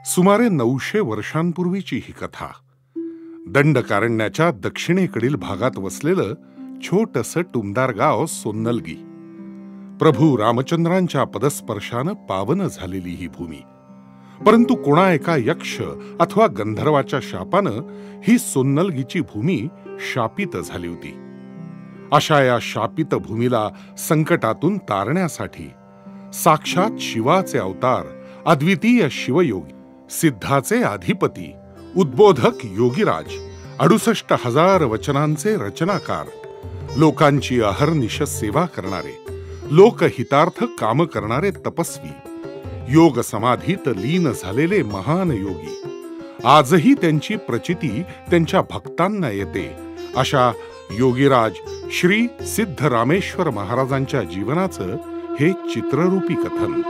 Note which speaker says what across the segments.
Speaker 1: सुमारे 900 वर्षांपूर्वीची ही कथा. दंडकारण्याच्या दक्षिणेकडील भागात वसलेलं छोटंसं टुमदार गाव सोन्नलगी. प्रभू रामचंद्रांच्या पदस्पर्शानं पावन झालेली ही भूमी. परंतु कोणा एका यक्ष अथवा गंधर्वाच्या शापानं ही सोन्नलगीची भूमी शापित झाली होती. अशा या शापित भूमीला संकटातून तारण्यासाठी साक्षात शिवाचे अवतार, अद्वितीय शिवयोगी, सिद्धाचे अधिपती, उद्बोधक योगीराज, 68,000 वचनांचे रचनाकार, लोकांची अहर्निश सेवा करणारे, लोकहितार्थ काम करणारे तपस्वी, योग समाधीत लीन झालेले महान योगी, आजही त्यांची प्रचिती त्यांच्या भक्तांना येते. अशा योगीराज श्री सिद्धरामेश्वर महाराजांच्या जीवनाचं हे चित्ररूपी कथन.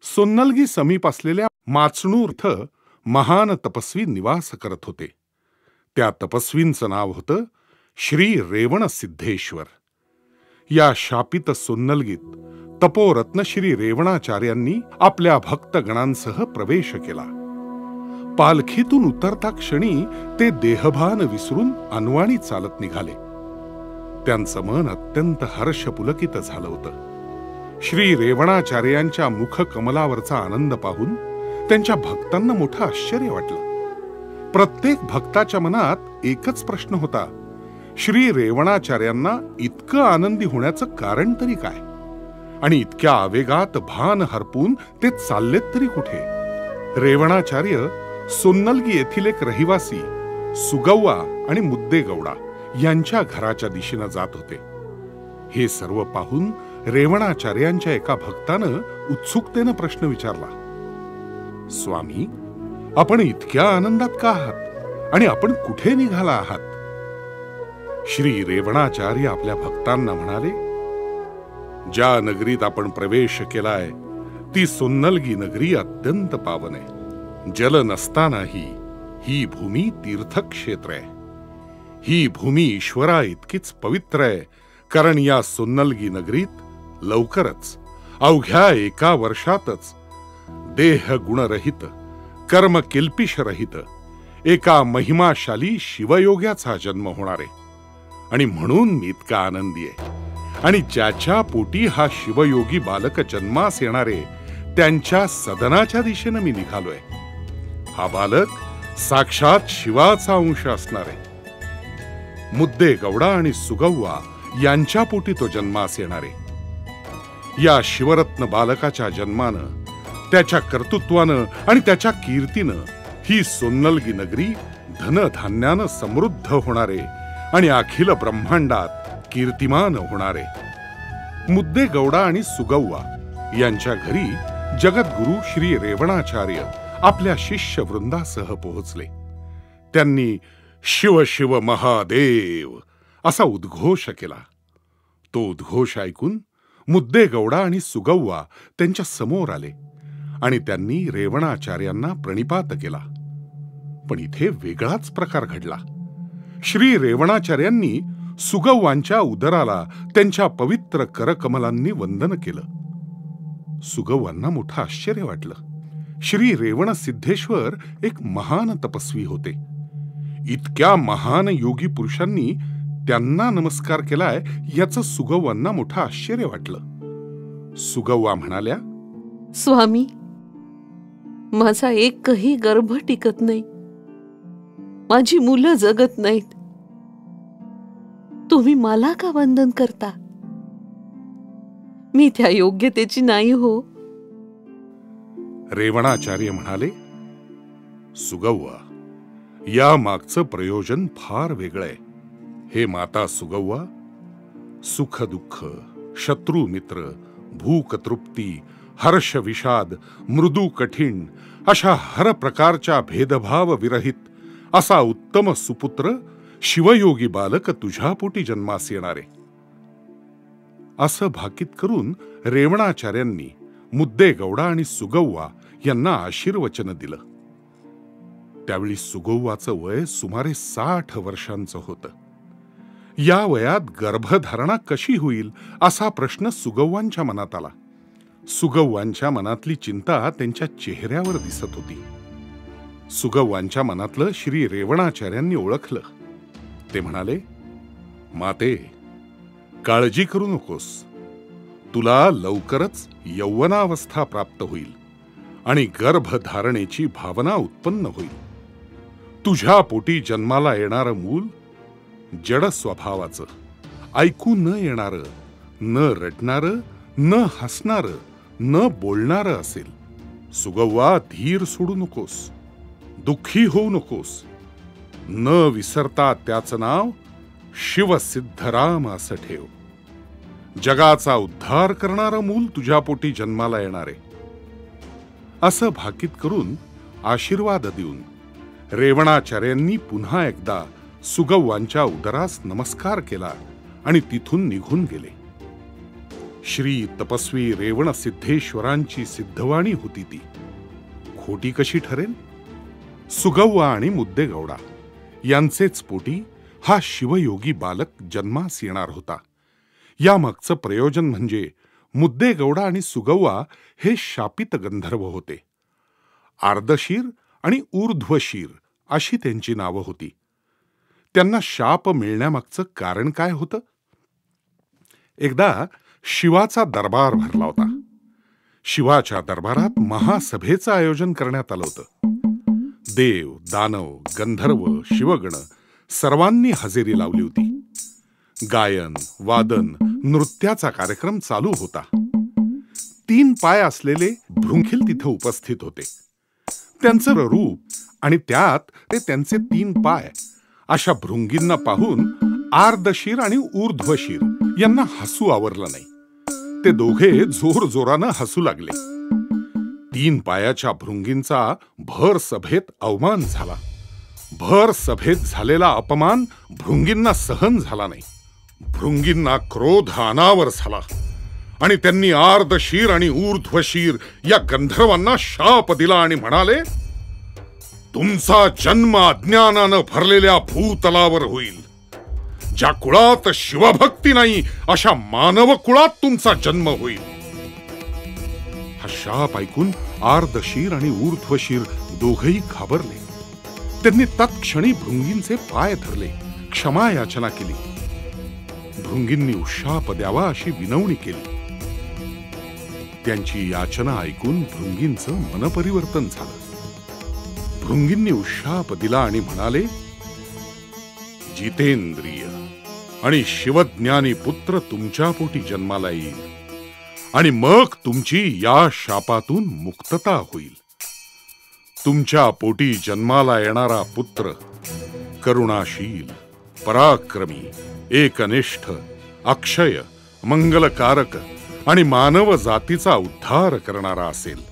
Speaker 1: सोन्नलगी समीप असलेल्या माचणूर महान तपस्वी निवास करत होते. त्या तपस्वींचं नाव होतं श्री रेवण सिद्धेश्वर. या शापित सोन्नलगीत तपोरत्न श्री रेवणाचार्यांनी आपल्या भक्तगणांसह प्रवेश केला. पालखीतून उतरता क्षणी ते देहभान विसरून अनवाणी चालत निघाले. त्यांचं मन अत्यंत हर्षपुलकित झालं होतं. श्री रेवणाचार्यांच्या मुख कमलावरचा आनंद पाहून त्यांच्या भक्तांना मोठं आश्चर्य वाटलं. प्रत्येक भक्ताच्या मनात एकच प्रश्न होता, श्री रेवणाचार्यांना इतकं आनंदी होण्याचं कारण तरी काय, आणि इतक्या आवेगात भान हरपून ते चाललेत तरी कुठे. रेवणाचार्य सोन्नलगी येथील एक रहिवासी सुगव्वा आणि मुद्देगौडा यांच्या घराच्या दिशेनं जात होते. हे सर्व पाहून रेवणाचार्यांच्या एका भक्तानं उत्सुकतेनं प्रश्न विचारला, स्वामी, आपण इतक्या आनंदात का आहात आणि आपण कुठे निघाला आहात? श्री रेवणाचार्य आपल्या भक्तांना म्हणाले, ज्या नगरीत आपण प्रवेश केलाय ती सोन्नलगी नगरी अत्यंत पावन आहे. जल नसतानाही ही भूमी तीर्थक्षेत्र आहे. ही भूमी ईश्वरा इतकीच पवित्र आहे, कारण या सोन्नलगी नगरीत लवकरच, अवघ्या 1 वर्षातच देह गुणरहित, कर्म किल्पिषरहित एका महिमाशाली शिवयोग्याचा जन्म होणार आहे. आणि म्हणून मी इतका आनंदी आहे. आणि ज्याच्या पोटी हा शिवयोगी बालक जन्मास येणारे त्यांच्या सदनाच्या दिशेनं मी निघालोय. हा बालक साक्षात शिवाचा अंश असणार आहे. मुद्देगौडा आणि सुगव्वा यांच्या पोटी तो जन्मास येणार आहे. या शिवरत्न बालकाच्या जन्मानं, त्याच्या कर्तृत्वानं आणि त्याच्या कीर्तीनं ही सोन्नलगी नगरी धनधान्यानं समृद्ध होणारे आणि अखिल ब्रह्मांडात कीर्तिमान होणारे. मुद्देगौडा आणि सुगव्वा यांच्या घरी जगद्गुरु श्री रेवणाचार्य आपल्या शिष्य वृंदासह पोहोचले. त्यांनी शिव शिव महादेव असा उद्घोष केला. तो उद्घोष ऐकून मुद्देगौडा आणि सुगव्वा त्यांच्या समोर आले आणि त्यांनी रेवणाचार्यांना प्रणिपात केला. पण इथे वेगळाच प्रकार घडला. श्री रेवणाचार्यांनी सुगव्वांच्या उदराला त्यांच्या पवित्र करकमलांनी वंदन केलं. सुगव्वांना मोठं आश्चर्य वाटलं. श्री रेवण सिद्धेश्वर एक महान तपस्वी होते. इतक्या महान योगी पुरुषांनी त्यांना नमस्कार केलाय याचं सुगव्वांना मोठं आश्चर्य वाटलं. सुगव्वा म्हणाल्या,
Speaker 2: स्वामी, माझा एकही गर्भ टिकत नाही. माझी मुलं जगत नाहीत. तुम्ही मला का वंदन करता? मी त्या योग्यतेची नाही हो.
Speaker 1: रेवणाचार्य म्हणाले, सुगव्वा, या मागचं प्रयोजन फार वेगळं आहे. हे माता सुगव्वा, सुख दुःख, शत्रू मित्र, भूक तृप्ती, हर्ष विषाद, मृदू कठीण अशा हर प्रकारच्या भेदभाव विरहित असा उत्तम सुपुत्र शिवयोगी बालक तुझ्या पोटी जन्मास येणारे. असं भाकीत करून रेवणाचार्यांनी मुद्देगौडा आणि सुगव्वा यांना आशीर्वचन दिलं. त्यावेळी सुगव्वाचं वय सुमारे 60 वर्षांचं होतं. या वयात गर्भधारणा कशी होईल असा प्रश्न सुगव्वांच्या मनात आला. सुगव्वांच्या मनातली चिंता त्यांच्या चेहऱ्यावर दिसत होती. सुगव्वांच्या मनातलं श्री रेवणाचार्यांनी ओळखलं. ते म्हणाले, माते, काळजी करू नकोस. तुला लवकरच यौवनावस्था प्राप्त होईल आणि गर्भधारणेची भावना उत्पन्न होईल. तुझ्या पोटी जन्माला येणारं मूल जड स्वभावाचं, ऐकू न येणारं, न रडणारं, न हसणारं, न बोलणारं असेल. सुगव्वा, धीर सोडू नकोस, दुःखी होऊ नकोस. न विसरता त्याचं नाव शिवसिद्धराम असं ठेव. जगाचा उद्धार करणारं मूल तुझ्या पोटी जन्माला येणारे. असं भाकीत करून आशीर्वाद देऊन रेवणाचार्यांनी पुन्हा एकदा सुगव्वांच्या उदरास नमस्कार केला आणि तिथून निघून गेले. श्री तपस्वी रेवण सिद्धेश्वरांची सिद्धवाणी होती ती. खोटी कशी ठरेल? सुगव्वा आणि मुद्देगौडा यांचेच पोटी हा शिवयोगी बालक जन्मास येणार होता. यामागचं प्रयोजन म्हणजे मुद्देगौडा आणि सुगव्वा हे शापित गंधर्व होते. आर्दशीर आणि ऊर्ध्वशीर अशी त्यांची नावं होती. त्यांना शाप मिळण्यामागचं कारण काय होतं? एकदा शिवाचा दरबार भरला होता. शिवाच्या दरबारात महासभेचं आयोजन करण्यात आलं होतं. देव, दानव, गंधर्व, शिवगण सर्वांनी हजेरी लावली होती. गायन, वादन, नृत्याचा कार्यक्रम चालू होता. 3 पाय असलेले भृंखील तिथे उपस्थित होते. त्यांचं रूप आणि त्यात ते त्यांचे 3 पाय अशा भृंगींना पाहून आर्दशीर आणि ऊर्ध्वशीर यांना हसू आवरलं नाही. ते दोघे जोरजोरानं हसू लागले. 3 पायाच्या भृंगींचा भर सभेत अवमान झाला. भर सभेत झालेला अपमान भृंगींना सहन झाला नाही. भृंगींना क्रोध अनावर झाला आणि त्यांनी आर्दशीर आणि ऊर्ध्वशीर या गंधर्वांना शाप दिला आणि म्हणाले, तुमचा जन्म अज्ञानानं भरलेल्या भूतलावर होईल. ज्या कुळात शिवभक्ती नाही अशा मानव कुळात तुमचा जन्म होईल. हा शाप ऐकून आर्दशीर आणि ऊर्ध्वशीर दोघेही घाबरले. त्यांनी तत्क्षणी भृंगींचे पाय धरले, क्षमा याचना केली. भृंगींनी शाप द्यावा अशी विनवणी केली. त्यांची याचना ऐकून भृंगींचं मनपरिवर्तन झालं. भृंगींनी शाप दिला आणि म्हणाले, जितेंद्रिय आणि शिवज्ञानी पुत्र तुमच्या पोटी जन्माला येईल आणि मग तुमची या शापातून मुक्तता होईल. तुमच्या पोटी जन्माला येणारा पुत्र करुणाशील, पराक्रमी, एकनिष्ठ, अक्षय, मंगलकारक आणि मानव जातीचा उद्धार करणारा असेल.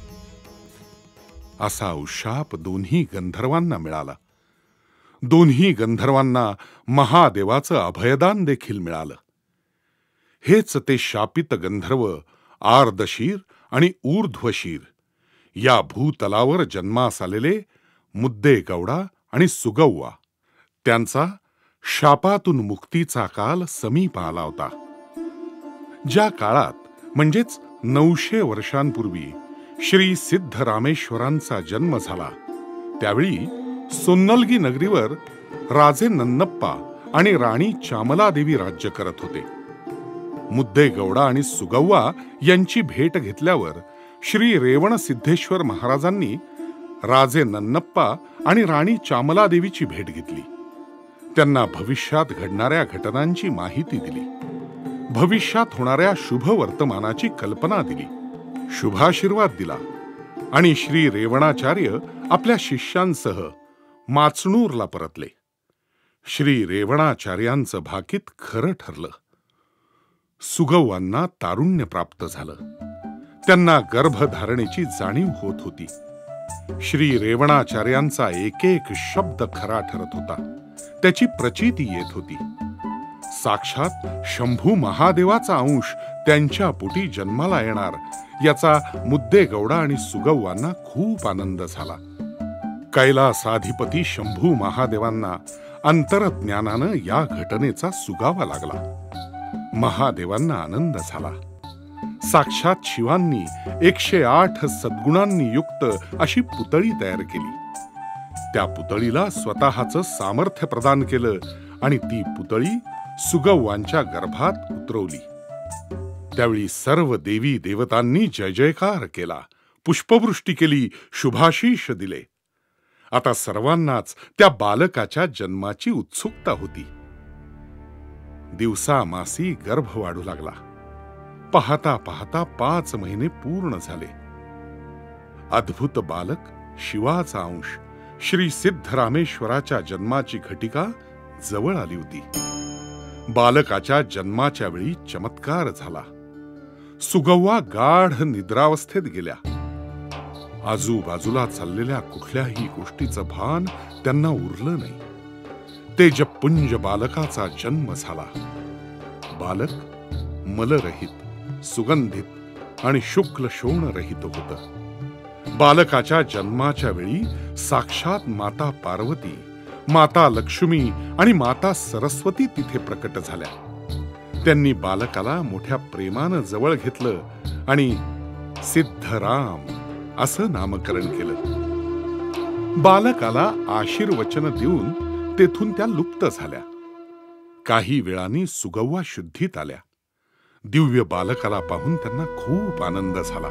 Speaker 1: असा उशाप दोन्ही गंधर्वांना मिळाला. दोन्ही गंधर्वांना महादेवाचं अभयदान देखील मिळालं. हेच ते शापित गंधर्व आर्दशीर आणि ऊर्ध्वशीर या भूतलावर जन्मास आलेले मुद्देगौडा आणि सुगव्वा. त्यांचा शापातून मुक्तीचा काल समीप आला होता. ज्या काळात म्हणजेच 900 वर्षांपूर्वी श्री सिद्धरामेश्वरांचा जन्म झाला, त्यावेळी सोन्नलगी नगरीवर राजे नन्नप्पा आणि राणी चामलादेवी राज्य करत होते. मुद्देगौडा आणि सुगव्वा यांची भेट घेतल्यावर श्री रेवण सिद्धेश्वर महाराजांनी राजे नन्नप्पा आणि राणी चामलादेवीची भेट घेतली. त्यांना भविष्यात घडणाऱ्या घटनांची माहिती दिली. भविष्यात होणाऱ्या शुभ वर्तमानाची कल्पना दिली. शुभाशीर्वाद दिला आणि श्री रेवणाचार्य आपल्या शिष्यांसह माचणूरला परतले. श्री रेवणाचार्यांचं भाकीत खरं ठरलं. सुगव्वांना तारुण्य प्राप्त झालं. त्यांना गर्भधारणेची जाणीव होत होती. श्री रेवणाचार्यांचा एक एक शब्द खरा ठरत होता. त्याची प्रचिती येत होती. साक्षात शंभू महादेवाचा अंश त्यांच्या पोटी जन्माला येणार याचा मुद्देगौडा आणि सुगव्वांना खूप आनंद झाला. कैलासाधिपती शंभू महादेवांना अंतरज्ञानानं या घटनेचा सुगावा लागला. महादेवांना आनंद झाला. साक्षात शिवांनी 108 सद्गुणांनी युक्त अशी पुतळी तयार केली. त्या पुतळीला स्वतःचं सामर्थ्य प्रदान केलं आणि ती पुतळी सुगव्वांच्या गर्भात उतरवली. त्यावेळी सर्व देवी देवतांनी जय जयकार केला, पुष्पवृष्टी केली, शुभाशीष दिले. आता सर्वांनाच त्या बालकाच्या जन्माची उत्सुकता होती. दिवसामासी गर्भ वाढू लागला. पाहता पाहता 5 महिने पूर्ण झाले. अद्भुत बालक शिवाचा अंश श्री सिद्धरामेश्वराच्या जन्माची घटिका जवळ आली होती. बालकाच्या जन्माच्या वेळी चमत्कार झाला. सुगव्वा गाढ निद्रावस्थेत गेल्या. आजूबाजूला चाललेल्या कुठल्याही गोष्टीचं भान त्यांना उरलं नाही. तेजपुंज बालकाचा जन्म झाला. बालक मलरहित, सुगंधित आणि शुक्ल शोणरहित होतं. बालकाच्या जन्माच्या वेळी साक्षात माता पार्वती, माता लक्ष्मी आणि माता सरस्वती तिथे प्रकट झाल्या. त्यांनी बालकाला मोठ्या प्रेमानं जवळ घेतलं आणि सिद्धराम असं नामकरण केलं. बालकाला आशीर्वचन देऊन तेथून त्या लुप्त झाल्या. काही वेळाने सुगव्वा शुद्धीत आल्या. दिव्य बालकाला पाहून त्यांना खूप आनंद झाला.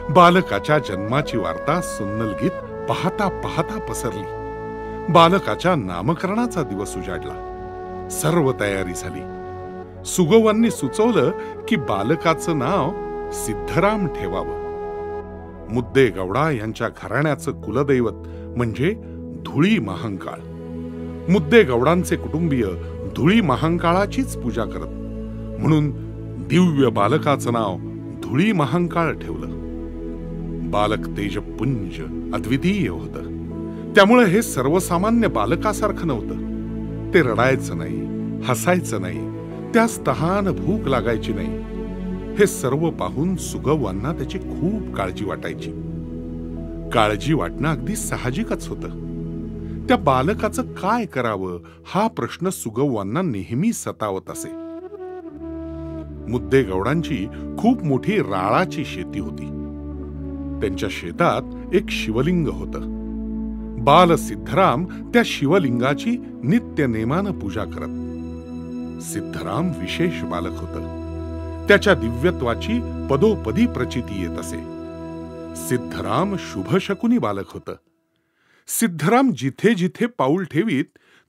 Speaker 1: बालकाच्या जन्माची वार्ता सुन्नलगीत पाहता पाहता पसरली. बालकाच्या नामकरणाचा दिवस उजाडला. सर्व तयारी झाली. सुगव्वांनी सुचवलं की बालकाचं नाव सिद्धराम ठेवावं. मुद्दे गौडा यांच्या घराण्याचं कुलदैवत म्हणजे धुळी महांकाळ. मुद्दे गौडांचे कुटुंबीय धुळी महांकाळाचीच पूजा करत, म्हणून दिव्य बालकाचं नाव धुळी महांकाळ ठेवलं. बालक तेजपुंज अद्वितीय होतं. त्यामुळे हे सर्वसामान्य बालकासारखं नव्हतं. ते रडायचं नाही, हसायचं नाही, त्यास तहान भूक लागायची नाही. हे सर्व पाहून सुगव्वांना त्याची खूप काळजी वाटायची. काळजी वाटणं अगदी साहजिकच होतं. त्या बालकाचं काय करावं हा प्रश्न सुगव्वांना नेहमी सतावत असे. मुद्दे गौडांची खूप मोठी राळाची शेती होती. त्यांच्या शेतात एक शिवलिंग होतं. बाल सिद्धराम त्या शिवलिंगाची नित्य नेमानं पूजा करत. सिद्धराम विशेष बालक होतं. त्याच्या दिव्यत्वाची पदोपदी प्रचिती येत असे. सिद्धराम शुभशकुनी बालक होतं. सिद्धराम जिथे जिथे पाऊल ठेवीत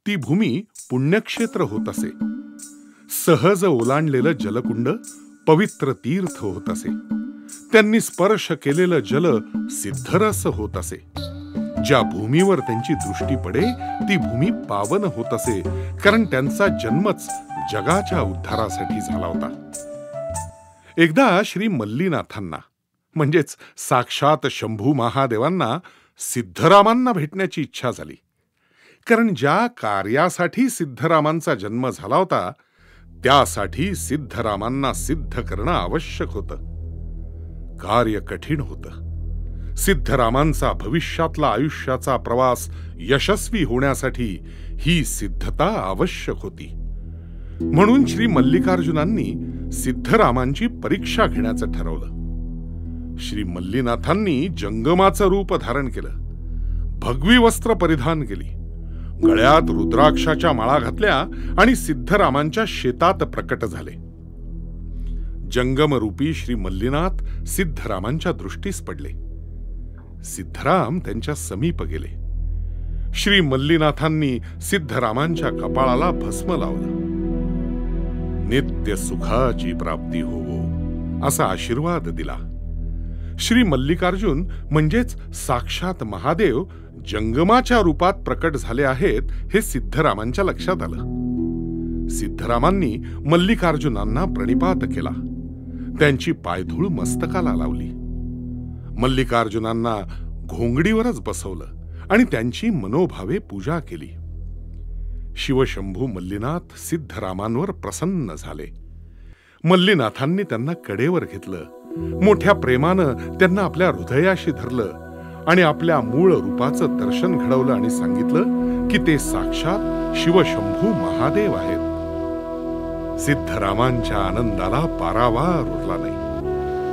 Speaker 1: ती भूमी पुण्यक्षेत्र होत असे. सहज ओलांडलेलं जलकुंड पवित्र तीर्थ होत असे. त्यांनी स्पर्श केलेलं जल सिद्धरस होत असे. ज्या भूमीवर त्यांची दृष्टी पडे ती भूमी पावन होत असे, कारण त्यांचा जन्मच जगाच्या उद्धारासाठी झाला होता. एकदा श्री मल्लीनाथांना म्हणजेच साक्षात शंभू महादेवांना सिद्धरामांना भेटण्याची इच्छा झाली. कारण ज्या कार्यासाठी सिद्धरामांचा जन्म झाला होता त्यासाठी सिद्धरामांना सिद्ध करणं आवश्यक होतं. कार्य कठीण होतं. सिद्धरामांचा भविष्यातला आयुष्याचा प्रवास यशस्वी होण्यासाठी ही सिद्धता आवश्यक होती. म्हणून श्री मल्लिकार्जुनांनी सिद्धरामांची परीक्षा घेण्याचं ठरवलं. श्री मल्लीनाथांनी जंगमाचं रूप धारण केलं. भगवी वस्त्र परिधान केली. गळ्यात रुद्राक्षाच्या माळा घातल्या आणि सिद्धरामांच्या शेतात प्रकट झाले. जंगमरूपी श्री मल्लीनाथ सिद्धरामांच्या दृष्टीस पडले. सिद्धराम त्यांच्या समीप गेले. श्री मल्लीनाथांनी सिद्धरामांच्या कपाळाला भस्म लावलं. नित्य सुखाची प्राप्ती होवो असा आशीर्वाद दिला. श्री मल्लिकार्जुन म्हणजेच साक्षात महादेव जंगमाच्या रूपात प्रकट झाले आहेत हे सिद्धरामांच्या लक्षात आलं. सिद्धरामांनी मल्लिकार्जुनांना प्रणिपात केला. त्यांची पायधूळ मस्तकाला लावली. मल्लिकार्जुनांना घोंगडीवरच बसवलं आणि त्यांची मनोभावे पूजा केली. शिवशंभू मल्लीनाथ सिद्धरामांवर प्रसन्न झाले. मल्लीनाथांनी त्यांना कडेवर घेतलं. मोठ्या प्रेमानं त्यांना आपल्या हृदयाशी धरलं आणि आपल्या मूळ रूपाचं दर्शन घडवलं आणि सांगितलं की ते साक्षात शिवशंभू महादेव आहेत. सिद्धरामांच्या आनंदाला पारावार उरला नाही.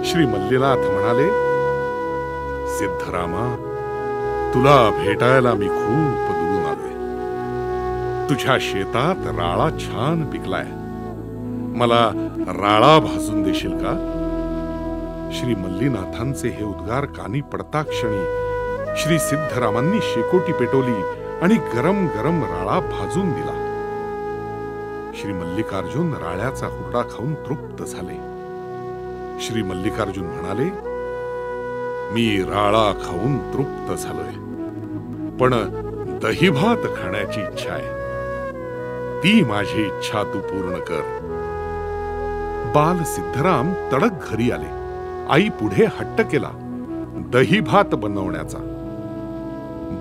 Speaker 1: श्री मल्लीनाथ म्हणाले, सिद्धरामा, तुला भेटायला मी खूप दूरून आलोय. तुझ्या शेतात राळा छान पिकलाय. मला राळा भाजून देशील का? श्री मल्लीनाथांचे हे उद्गार कानी पडता क्षणी श्री सिद्धरामांनी शेकोटी पेटवली आणि गरम गरम राळा भाजून दिला. श्री मल्लिकार्जुन राळ्याचा हुरडा खाऊन तृप्त झाले. श्री मल्लिकार्जुन म्हणाले, मी राळा खाऊन तृप्त झालोय, पण दही भात खाण्याची इच्छा आहे. ती माझी इच्छा तू पूर्ण कर. बाल सिद्धराम तडक घरी आले. आई पुढे हट्ट केला दही भात बनवण्याचा.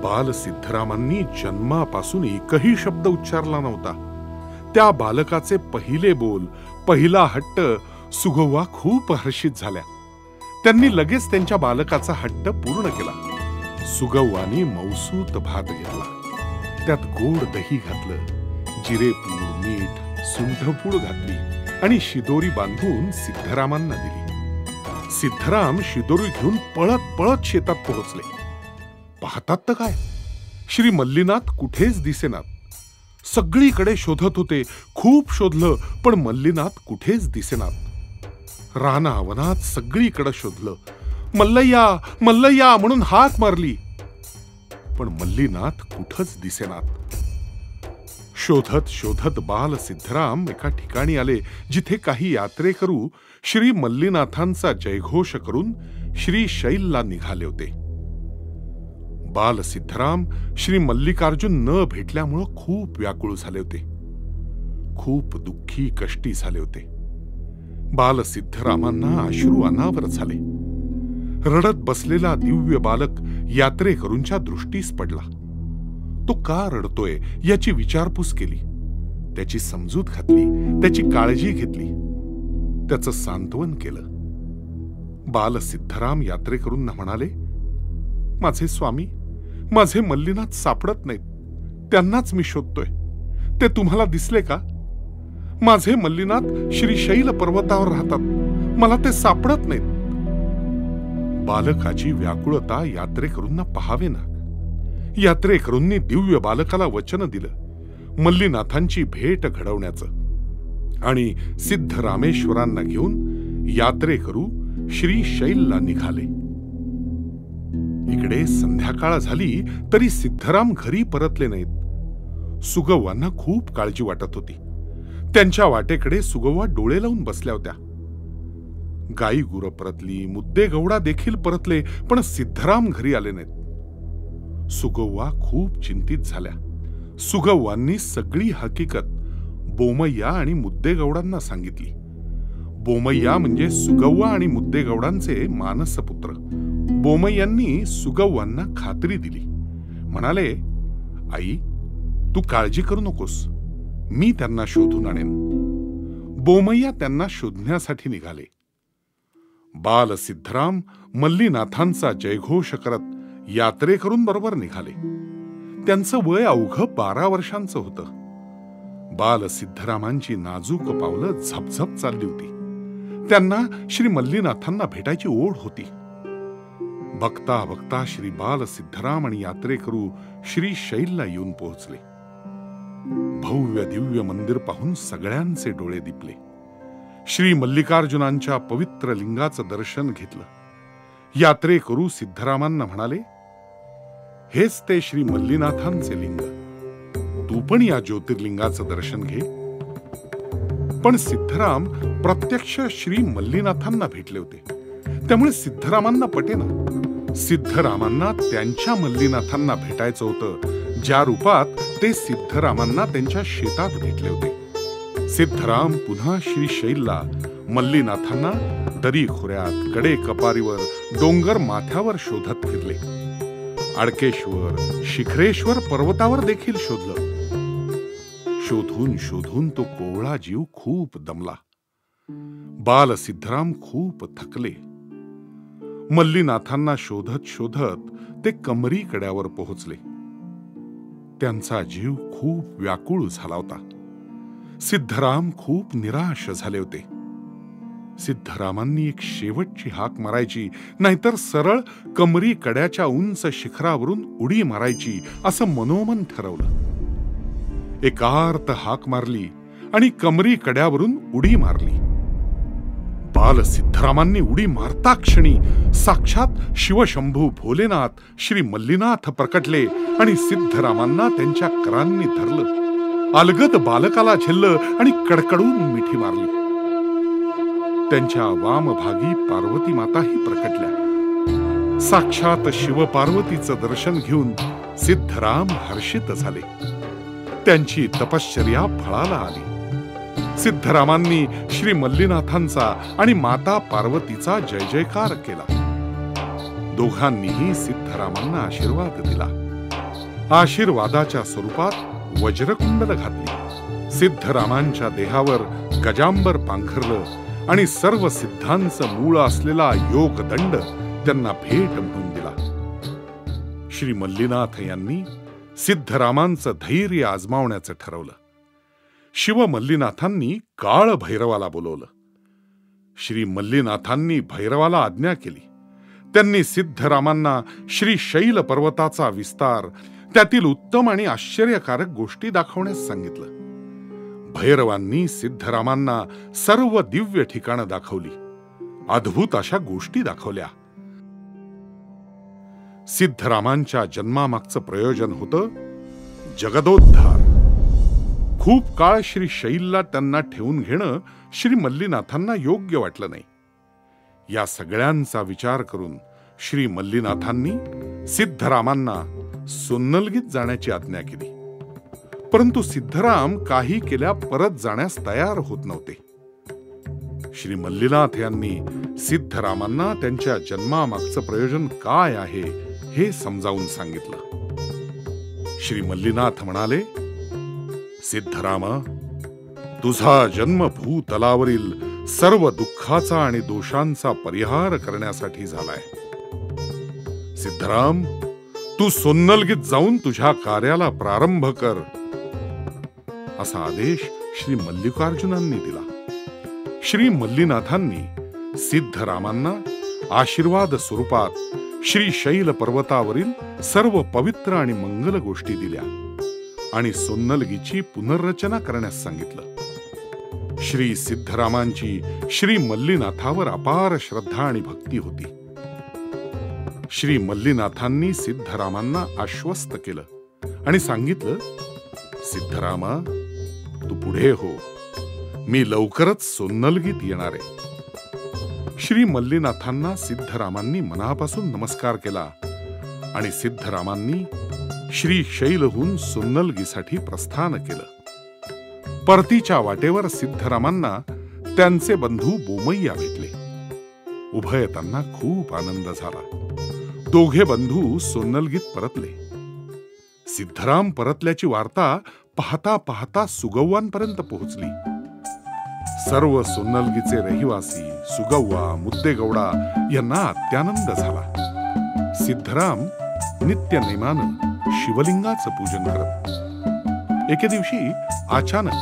Speaker 1: बाल सिद्धरामांनी जन्मापासून एकही शब्द उच्चारला नव्हता. त्या बालकाचे पहिले बोल, पहिला हट्ट सुगव्वा खूप हर्षित झाल्या. त्यांनी लगेच त्यांच्या बालकाचा हट्ट पूर्ण केला. सुगव्वानी मौसूत भात घेतला. त्यात गोड दही घातलं, जिरेपूड, मीठ, सुंठपूड घातली आणि शिदोरी बांधून सिद्धरामांना दिली. सिद्धराम शिदोरी घेऊन पळत पळत शेतात पोहोचले. पाहतात तर काय, श्री मल्लीनाथ कुठेच दिसेनात. सगळीकडे शोधत होते, खूप शोधलं, पण मल्लीनाथ कुठेच दिसेनात. रानावनात सगळीकडे शोधलं. मल्लय्या मल्लय्या म्हणून हाक मारली, पण मल्लीनाथ कुठंच दिसेनात. शोधत शोधत बाल सिद्धराम एका ठिकाणी आले, जिथे काही यात्रेकरू श्री मल्लीनाथांचा जयघोष करून श्री शैलला निघाले होते. बाल सिद्धराम श्री मल्लिकार्जुन न भेटल्यामुळं खूप व्याकुळ झाले होते. खूप दुःखी कष्टी झाले होते. बाल सिद्धरामांना अश्रू अनावर झाले. रडत बसलेला दिव्य बालक यात्रेकरूंच्या दृष्टीस पडला. तो का रडतोय याची विचारपूस केली. त्याची समजूत घातली, त्याची काळजी घेतली, त्याचं सांत्वन केलं. बाल सिद्धराम यात्रेकरूंना म्हणाले, माझे स्वामी, माझे मल्लीनाथ सापडत नाहीत. त्यांनाच मी शोधतोय. ते तुम्हाला दिसले का? माझे मल्लीनाथ श्रीशैल पर्वतावर राहतात. मला ते सापडत नाहीत. बालकाची व्याकुळता यात्रेकरूंना पाहावे ना. यात्रेकरूंनी दिव्य बालकाला वचन दिलं मल्लीनाथांची भेट घडवण्याचं आणि सिद्धरामेश्वरांना घेऊन यात्रेकरू श्री शैलला निघाले. इकडे संध्याकाळ झाली तरी सिद्धराम घरी परतले नाहीत. सुगव्वांना खूप काळजी वाटत होती. त्यांच्या वाटेकडे सुगव्वा डोळे लावून बसल्या होत्या. गाई गुरं परतली, मुद्दे गौडा देखील परतले, पण सिद्धराम घरी आले नाहीत. सुगव्वा खूप चिंतित झाल्या. सुगव्वांनी सगळी हकीकत बोमय्या आणि मुद्देगौडांना सांगितली. बोमय्या म्हणजे सुगव्वा आणि मुद्देगौडांचे मानसपुत्र. बोमय्यांनी सुगव्वांना खात्री दिली. म्हणाले, आई, तू काळजी करू नकोस, मी त्यांना शोधून आणेन. बोमय्या त्यांना शोधण्यासाठी निघाले. बाल सिद्धराम मल्लीनाथांचा जयघोष करत यात्रेकरूंबरोबर निघाले. त्यांचं वय अवघं 12 वर्षांचं होतं. बाल सिद्धरामांची नाजूक पावलं झपझप चालली होती. त्यांना श्री मल्लीनाथांना भेटायची ओढ होती. बघता बघता श्री बाल सिद्धराम आणि यात्रेकरू श्री शैलला येऊन पोहोचले. भव्य दिव्य मंदिर पाहून सगळ्यांचे डोळे दिपले. श्री मल्लिकार्जुनांच्या पवित्र लिंगाचं दर्शन घेतलं. यात्रेकरू सिद्धरामांना म्हणाले, हेच ते श्री मल्लीनाथांचे लिंग. तू पण या ज्योतिर्लिंगाचं दर्शन घे. पण सिद्धराम प्रत्यक्ष श्री मल्लीनाथांना भेटले होते, त्यामुळे सिद्धरामांना पटेना. सिद्धरामांना त्यांच्या मल्लीनाथांना भेटायचं होतं, ज्या रूपात ते सिद्धरामांना त्यांच्या शेतात भेटले होते. सिद्धराम पुन्हा श्री शैलला मल्लीनाथांना दरी खोऱ्यात, कडे कपारीवर, डोंगर माथ्यावर शोधत फिरले. आडकेश्वर, शिखरेश्वर पर्वतावर देखील शोधलं. शोधून शोधून तो कोवळा जीव खूप दमला. बाल सिद्धराम खूप थकले. मल्लीनाथांना शोधत शोधत ते कमरी कड्यावर पोहोचले. त्यांचा जीव खूप व्याकुळ झाला होता. सिद्धराम खूप निराश झाले होते. सिद्धरामांनी एक शेवटची हाक मारायची, नाहीतर सरळ कमरी कड्याच्या उंच शिखरावरून उडी मारायची असं मनोमन ठरवलं. एकार्थ हाक मारली आणि कमरी कड्यावरून उडी मारली. बाल सिद्धरामांनी उडी मारता क्षणी साक्षात शिवशंभू भोलेनाथ श्री मल्लीनाथ प्रकटले आणि सिद्धरामांना त्यांच्या करांनी धरलं. अलगद बालकाला झेललं आणि कडकडून मिठी मारली. त्यांच्या वामभागी पार्वती माताही प्रकटल्या. साक्षात शिव पार्वतीचं दर्शन घेऊन सिद्धराम हर्षित झाले. त्यांची तपश्चर्या फळाला आली. सिद्धरामांनी श्री मल्लीनाथांचा आणि माता पार्वतीचा जय जयकार केला. दोघांनीही सिद्धरामांना आशीर्वाद दिला. आशीर्वादाच्या स्वरूपात वज्रकुंडल घातली. सिद्धरामांच्या देहावर गजांबर पांघरलं आणि सर्व सिद्धांचं मूळ असलेला योगदंड त्यांना भेट म्हणून दिला. श्री मल्लीनाथ यांनी सिद्धरामांचं धैर्य आजमावण्याचं ठरवलं. शिव मल्लीनाथांनी काळ भैरवाला बोलवलं. श्री मल्लीनाथांनी भैरवाला आज्ञा केली. त्यांनी सिद्धरामांना श्री शैल पर्वताचा विस्तार, त्यातील उत्तम आणि आश्चर्यकारक गोष्टी दाखवण्यास सांगितलं. भैरवांनी सिद्धरामांना सर्व दिव्य ठिकाणं दाखवली. अद्भुत अशा गोष्टी दाखवल्या. सिद्धरामांच्या जन्मामागचं प्रयोजन होतं जगदोद्धार. खूप काळ श्री शैलला त्यांना ठेवून घेणं श्री मल्लीनाथांना योग्य वाटलं नाही. या सगळ्यांचा विचार करून श्री मल्लीनाथांनी सिद्धरामांना सोन्नलगीत जाण्याची आज्ञा केली. परंतु सिद्धराम काही केल्या परत जाण्यास तयार होत नव्हते. श्री मल्लीनाथ यांनी सिद्धरामांना त्यांच्या जन्मामागचं प्रयोजन काय आहे हे समजावून सांगितलं. श्री मल्लीनाथ म्हणाले, सिद्धरामा, तुझा जन्म भूतलावरील सर्व दुःखाचा आणि दोषांचा परिहार करण्यासाठी झालाय. सिद्धराम, तू सोन्नलगीत जाऊन तुझ्या कार्याला प्रारंभ कर, असा आदेश श्री मल्लिकार्जुनांनी दिला. श्री मल्लीनाथांनी सिद्धरामांना आशीर्वाद स्वरूपात श्री शैल पर्वतावरील सर्व पवित्र आणि मंगल गोष्टी दिल्या आणि सोन्नलगीची पुनर्रचना करण्यास सांगितलं. श्री सिद्धरामांची श्री मल्लीनाथावर अपार श्रद्धा आणि भक्ती होती. श्री मल्लीनाथांनी सिद्धरामांना आश्वस्त केलं आणि सांगितलं, सिद्धरामा, तू पुढे हो, मी लवकरच सोन्नलगीत येणार आहे. श्री मल्लीनाथांना सिद्धरामांनी मनापासून नमस्कार केला आणि सिद्धरामांनी श्री शैलहून सोन्नलगीसाठी प्रस्थान केलं. परतीच्या वाटेवर सिद्धरामांना त्यांचे बंधू बोमय्या भेटले. उभयतांना खूप आनंद झाला. दोघे बंधू सोन्नलगीत परतले. सिद्धराम परतल्याची वार्ता पाहता पाहता सुगव्वांपर्यंत पोहोचली. सर्व सोन्नलगीचे रहिवासी, सुगव्वा, मुद्देगौडा यांना अत्यानंद झाला. सिद्धराम नित्य नेमानं शिवलिंगाचं पूजन करत. एके दिवशी अचानक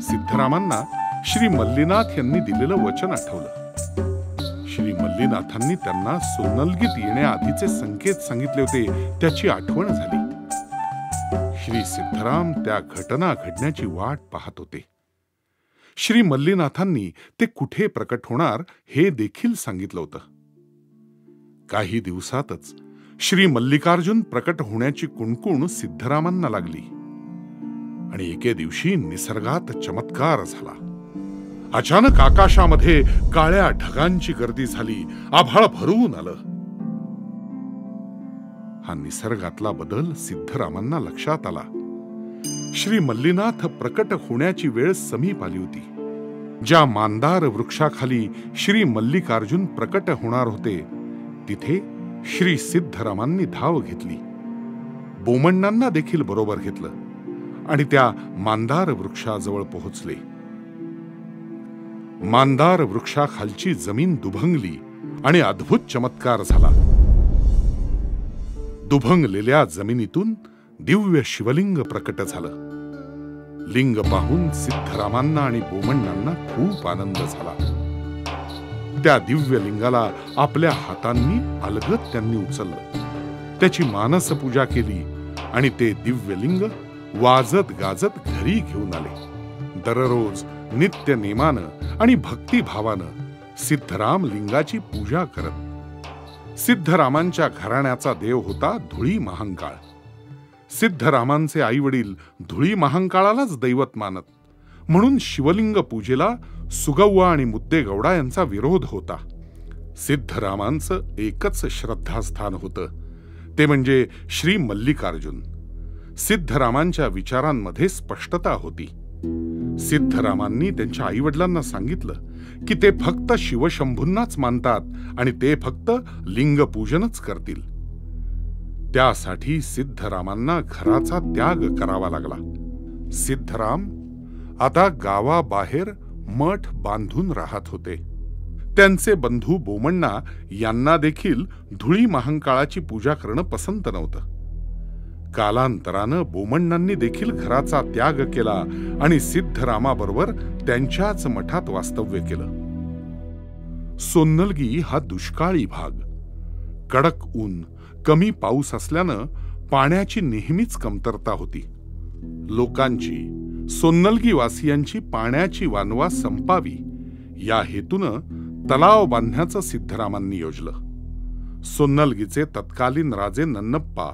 Speaker 1: सिद्धरामांना श्री मल्लीनाथ यांनी दिलेलं वचन आठवलं. श्री मल्लीनाथांनी त्यांना सोन्नलगीत येण्याआधीचे संकेत सांगितले होते, त्याची आठवण झाली. श्री सिद्धराम त्या घटना घडण्याची वाट पाहत होते. श्री मल्लीनाथांनी ते कुठे प्रकट होणार हे देखील सांगितलं होतं. काही दिवसातच श्री मल्लिकार्जुन प्रकट होण्याची कुणकुण सिद्धरामांना लागली आणि एके दिवशी निसर्गात चमत्कार झाला. अचानक आकाशामध्ये काळ्या ढगांची गर्दी झाली. आभाळ भरून आलं. हा निसर्गातला बदल सिद्धरामांना लक्षात आला. श्री मल्लीनाथ प्रकट होण्याची वेळ समीप आली होती. ज्या मांदार वृक्षाखाली श्री मल्लिकार्जुन प्रकट होणार होते, तिथे श्री सिद्धरामांनी धाव घेतली. बोमण्णांना देखील बरोबर घेतलं आणि त्या मांदार वृक्षाजवळ पोहोचले. मांदार वृक्षाखालची जमीन दुभंगली आणि अद्भुत चमत्कार झाला. दुभंगलेल्या जमिनीतून दिव्य शिवलिंग प्रकट झालं. लिंग पाहून सिद्धरामांना आणि बोमण्णांना खूप आनंद झाला. त्या दिव्य लिंगाला आपल्या हातांनी अलगद त्यांनी उचललं, त्याची मानस पूजा केली आणि ते दिव्य लिंग वाजत गाजत घरी घेऊन आले. दररोज नित्य नेमानं आणि भक्तिभावानं सिद्धराम लिंगाची पूजा करत. सिद्धरामांच्या घराण्याचा देव होता धुळी महांकाळ. सिद्धरामांचे आई वडील धुळी महांकाळालाच दैवत मानत, म्हणून शिवलिंग पूजेला सुगव्वा आणि मुद्देगौडा यांचा विरोध होता. सिद्धरामांचं एकच श्रद्धास्थान होतं, ते म्हणजे श्री मल्लिकार्जुन. सिद्धरामांच्या विचारांमध्ये स्पष्टता होती. सिद्धरामांनी त्यांच्या आईवडिलांना सांगितलं की ते फक्त शिवशंभूंनाच मानतात आणि ते फक्त लिंगपूजनच करतील. त्यासाठी सिद्धरामांना घराचा त्याग करावा लागला. सिद्धराम आता गावाबाहेर मठ बांधून राहत होते. त्यांचे बंधू बोमण्णा यांना देखील धुळी महांकाळाची पूजा करणं पसंत नव्हतं. कालांतरानं बोमण्णांनी देखील घराचा त्याग केला आणि सिद्धरामाबरोबर त्यांच्याच मठात वास्तव्य केलं. सोन्नलगी हा दुष्काळी भाग. कडक ऊन, कमी पाऊस असल्यानं पाण्याची नेहमीच कमतरता होती. लोकांची, सोन्नलगी वासियांची पाण्याची वानवा संपावी या हेतूनं तलाव बांधण्याचं सिद्धरामांनी योजलं. सोन्नलगीचे तत्कालीन राजे नन्नप्पा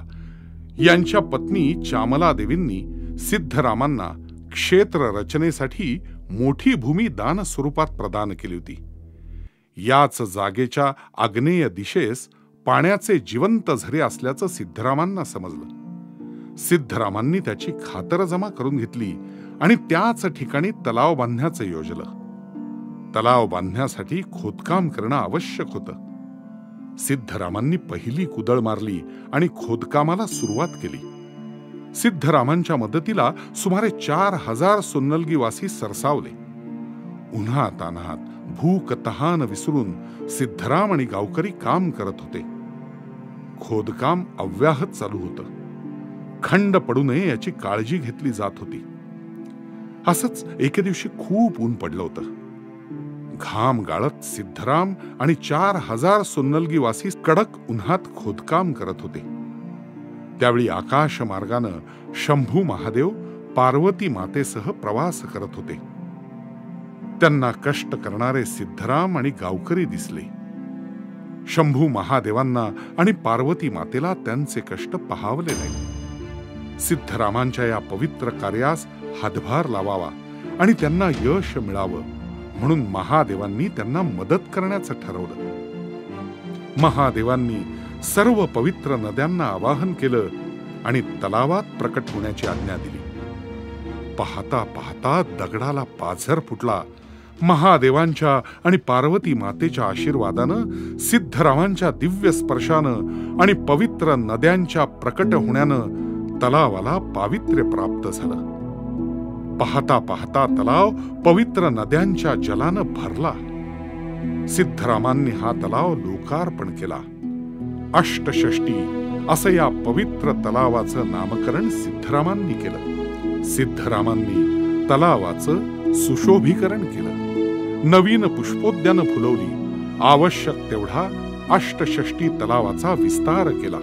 Speaker 1: यांच्या पत्नी चामला देवींनी सिद्धरामांना क्षेत्र रचनेसाठी मोठी भूमी दान स्वरूपात प्रदान केली होती. याच जागेच्या आग्नेय दिशेस पाण्याचे जिवंत झरे असल्याचं सिद्धरामांना समजलं. सिद्धरामांनी त्याची खातरजमा करून घेतली आणि त्याच ठिकाणी तलाव बांधण्याचं योजलं. तलाव बांधण्यासाठी खोदकाम करणं आवश्यक होतं. सिद्धरामांनी पहिली कुदळ मारली आणि खोदकामाला सुरुवात केली. सिद्धरामांच्या मदतीला सुमारे 4000 सोन्नलगी वासी सरसावले. उन्हातान्हात भूक तहान विसरून सिद्धराम आणि गावकरी काम करत होते. खोदकाम अव्याहत चालू होतं. खंड पडू नये याची काळजी घेतली जात होती. असंच एके दिवशी खूप ऊन पडलं होतं. घाम गाळत सिद्धराम आणि 4000 सोन्नलगी वासी कडक उन्हात खोदकाम करत होते. त्यावेळी आकाश मार्गानं शंभू महादेव पार्वती मातेसह प्रवास करत होते. त्यांना कष्ट करणारे सिद्धराम आणि गावकरी दिसले. शंभू महादेवांना आणि पार्वती मातेला त्यांचे कष्ट पाहावले नाही. सिद्धरामांच्या या पवित्र कार्यास हातभार लावावा आणि त्यांना यश मिळावं म्हणून महादेवांनी त्यांना मदत करण्याचं ठरवलं. महादेवांनी सर्व पवित्र नद्यांना आवाहन केलं आणि तलावात प्रकट होण्याची आज्ञा दिली. पाहता पाहता दगडाला पाझर फुटला. महादेवांच्या आणि पार्वती मातेच्या आशीर्वादानं, सिद्धरामांच्या दिव्य स्पर्शानं आणि पवित्र नद्यांच्या प्रकट होण्यानं तलावाला पावित्र्य प्राप्त झालं. पाहता पाहता तलाव पवित्र नद्यांच्या जलानं भरला. सिद्धरामांनी हा तलाव लोकार्पण केला. अष्टषष्टी असं या पवित्र तलावाचं नामकरण सिद्धरामांनी केलं. सिद्धरामांनी तलावाचं सुशोभीकरण केलं. नवीन पुष्पोद्यानं फुलवली. आवश्यक तेवढा अष्टषष्टी तलावाचा विस्तार केला.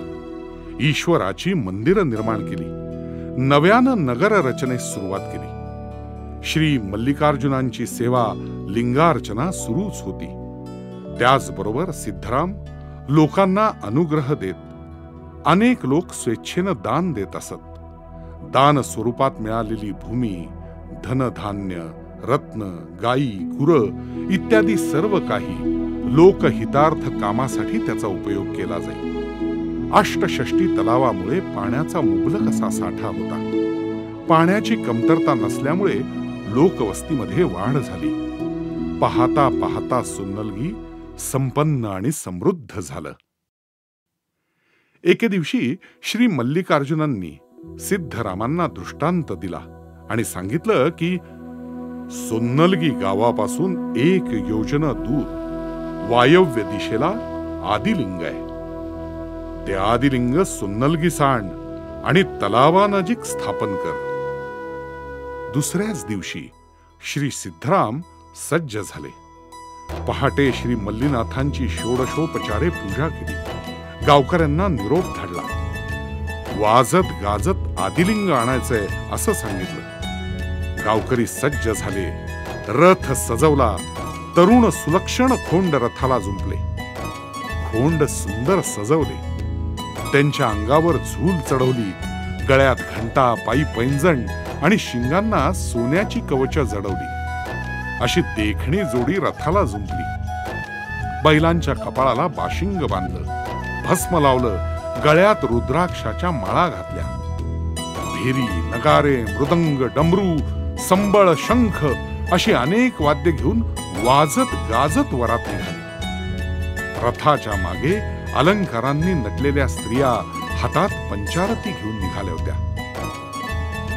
Speaker 1: ईश्वराची मंदिरं निर्माण केली. नव्यानं नगर रचनेस सुरुवात केली. श्री मल्लिकार्जुनांची सेवा, लिंगार्चना सुरूच होती. त्याचबरोबर सिद्धराम लोकांना अनुग्रह देत. अनेक लोक स्वेच्छेनं दान देत असत. दान स्वरूपात मिळालेली भूमी, धनधान्य, रत्न, गायी, गुरं इत्यादी सर्व काही लोकहितार्थ कामासाठी त्याचा उपयोग केला जाईल. अष्टषष्टी तलावामुळे पाण्याचा मुबलक असा साठा होता. पाण्याची कमतरता नसल्यामुळे लोकवस्तीमध्ये वाढ झाली. पाहता पाहता सोन्नलगी संपन्न आणि समृद्ध झालं. एके दिवशी श्री मल्लिकार्जुनांनी सिद्धरामांना दृष्टांत दिला आणि सांगितलं की सोन्नलगी गावापासून 1 योजना दूर वायव्य दिशेला आदिलिंग आहे. ते आदिलिंग सोन्नलगी सांड आणि तलावानजीक स्थापन कर. दुसऱ्याच दिवशी श्री सिद्धराम सज्ज झाले. पहाटे श्री मल्लीनाथांची षोडशोपचारे पूजा केली. गावकऱ्यांना निरोप धाडला. वाजत गाजत आदिलिंग आणायचंय असं सांगितलं. गावकरी सज्ज झाले. रथ सजवला. तरुण सुलक्षण खोंड रथाला जुंपले. खोंड सुंदर सजवले. त्यांच्या अंगावर झूल चढवली. गळ्यात घंटा, पायी पैंजण आणि शिंगांना सोन्याची कवच जडवली. अशी देखणी जोडी रथाला जुंपली. बैलांच्या कपाळाला बाशिंग बांधलं. भस्म लावलं. गळ्यात रुद्राक्षाच्या माळा घातल्या. भेरी, नगारे, मृदंग, डमरू, संबळ, शंख अशी अनेक वाद्य घेऊन वाजत गाजत वरात निघाली. रथाच्या मागे अलंकारांनी नटलेल्या स्त्रिया हातात पंचारती घेऊन निघाल्या होत्या.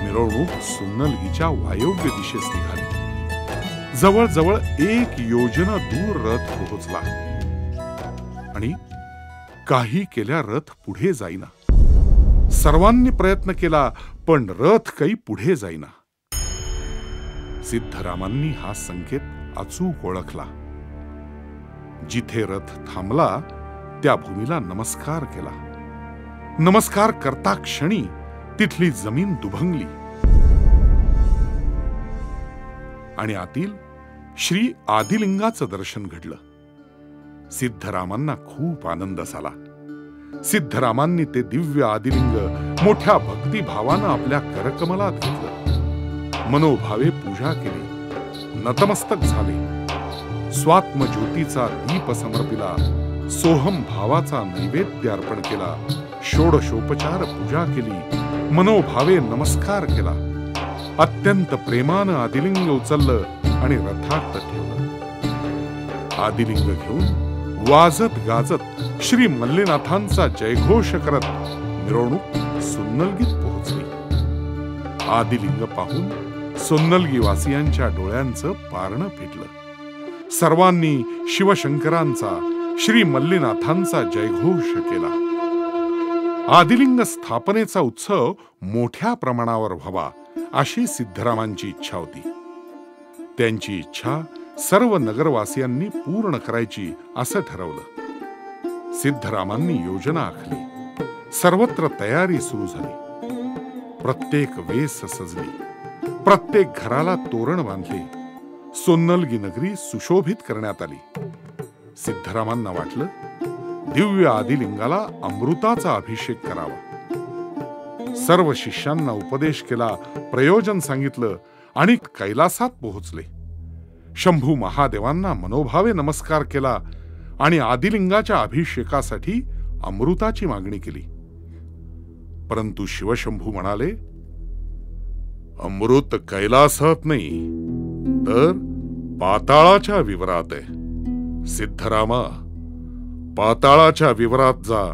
Speaker 1: मिरवणूक सुन्नलगीच्या वायव्य दिशेस निघाली. जवळजवळ 1 योजना दूर रथ पोहोचला आणि काही केल्या रथ पुढे जाईना. सर्वांनी प्रयत्न केला पण रथ काही पुढे जाईना. सिद्धरामांनी हा संकेत अचूक ओळखला. जिथे रथ थांबला त्या भूमीला नमस्कार केला. नमस्कार करता क्षणी तिथली जमीन दुभंगली आणि आतील श्री आदिलिंगाचं दर्शन घडलं. सिद्धरामांना खूप आनंद झाला. सिद्धरामांनी ते दिव्य आदिलिंग मोठ्या भक्तिभावानं आपल्या करकमलात घेतलं. मनोभावे पूजा केली. नतमस्तक झाले. स्वात्मज्योतीचा दीप समर्पिला. सोहम भावाचा नैवेद्य अर्पण केला. षोडशोपचार पूजा केली. मनोभावे नमस्कार केला. अत्यंत प्रेमानं आदिलिंग उचललं आणि रथात ठेवलं. आदिलिंग घेऊन वाजत गाजत श्री मल्लीनाथांचा जयघोष करत मिरवणूक सुन्नलगीत पोहोचली. आदिलिंग पाहून सुन्नलगी वासियांच्या डोळ्यांचं पारणं फिटलं. सर्वांनी शिवशंकरांचा, श्री मल्लीनाथांचा जयघोष केला. आदिलिंग स्थापनेचा उत्सव मोठ्या प्रमाणावर व्हावा अशी सिद्धरामांची इच्छा होती. त्यांची इच्छा सर्व नगरवासियांनी पूर्ण करायची असं ठरवलं. सिद्धरामांनी योजना आखली. सर्वत्र तयारी सुरू झाली. प्रत्येक वेस सजली. प्रत्येक घराला तोरण बांधले. सोन्नलगी नगरी सुशोभित करण्यात आली. सिद्धरामांना वाटलं दिव्य आदिलिंगाला अमृताचा अभिषेक करावा. सर्व शिष्यांना उपदेश केला. प्रयोजन सांगितलं आणि कैलासात पोहोचले. शंभू महादेवांना मनोभावे नमस्कार केला आणि आदिलिंगाच्या अभिषेकासाठी अमृताची मागणी केली. परंतु शिवशंभू म्हणाले, अमृत कैलासात नाही तर पाताळाच्या विवरात आहे. सिद्धरामा, पाताळाच्या विवरात जा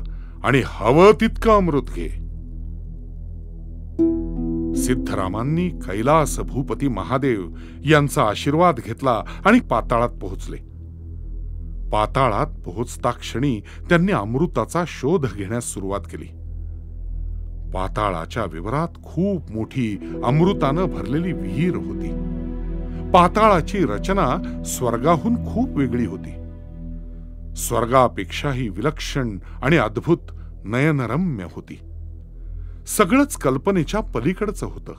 Speaker 1: आणि हवं तितकं अमृत घे. सिद्धरामांनी कैलास भूपती महादेव यांचा आशीर्वाद घेतला आणि पाताळात पोहोचले. पाताळात पोहोचता क्षणी त्यांनी अमृताचा शोध घेण्यास सुरुवात केली. पाताळाच्या विवरात खूप मोठी अमृतानं भरलेली विहीर होती. पाताळाची रचना स्वर्गाहून खूप वेगळी होती. स्वर्गापेक्षाही विलक्षण आणि अद्भुत नयनरम्य होती. सगळंच कल्पनेच्या पलीकडचं होतं.